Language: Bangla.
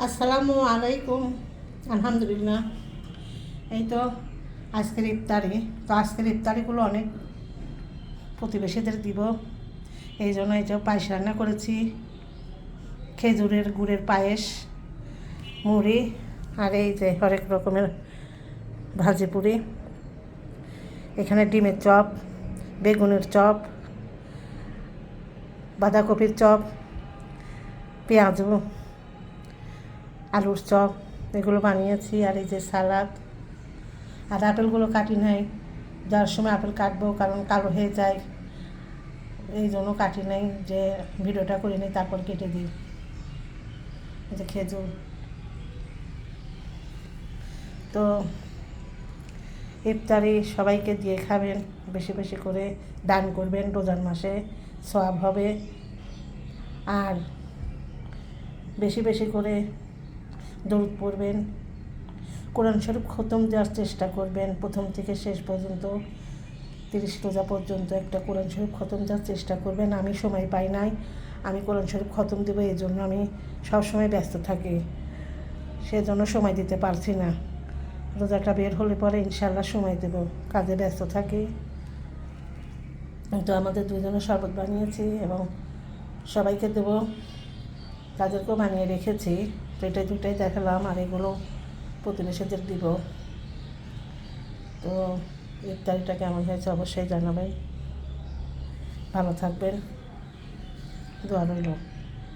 আসসালামু আলাইকুম। আলহামদুলিল্লাহ। এই তো আজকের ইফতারি। তো আজকের ইফতারিগুলো অনেক প্রতিবেশীদের দিব, এই জন্য এই যে পায়েস রান্না করেছি, খেজুরের গুড়ের পায়েস, মুড়ি, আর এই যে হরেক রকমের ভাজি পুরি, এখানে ডিমের চপ, বেগুনের চপ, বাঁধাকপির চপ, পেঁয়াজু, আলুর চপ, এগুলো বানিয়েছি। আর এই যে সালাদ। আর আপেলগুলো কাটি নাই, যাওয়ার সময় আপেল কাটবো, কারণ কালো হয়ে যায়, এই জন্য কাটি নাই, যে ভিডিওটা করে নিই তারপর কেটে দিই। এই যে খেজুর। তো ইফতারি সবাইকে দিয়ে খাবেন, বেশি বেশি করে দান করবেন, রোজার মাসে সওয়াব হবে। আর বেশি বেশি করে দরুদ পড়বেন, কোরআন শরীফ খতম দেওয়ার চেষ্টা করবেন, প্রথম থেকে শেষ পর্যন্ত 30 রোজা পর্যন্ত একটা কোরআন শরীফ খতম দেওয়ার চেষ্টা করবেন। আমি সময় পাই নাই, আমি কোরআন শরীফ খতম দেবো, এই জন্য আমি সবসময় ব্যস্ত থাকি, সেজন্য সময় দিতে পারছি না। রোজাটা বের হলে পরে ইনশাল্লাহ সময় দেব, কাজে ব্যস্ত থাকি। তো আমাদের দুজনের শরবত বানিয়েছি এবং সবাইকে দেবো, তাদেরকেও বানিয়ে রেখেছি। তো এটাই দুটাই দেখালাম, আর এগুলো প্রতিবেশীদের দিব। তো ইফতারিটা কেমন হয়েছে অবশ্যই জানাবেন। ভালো থাকবেন, দোয়া রইল।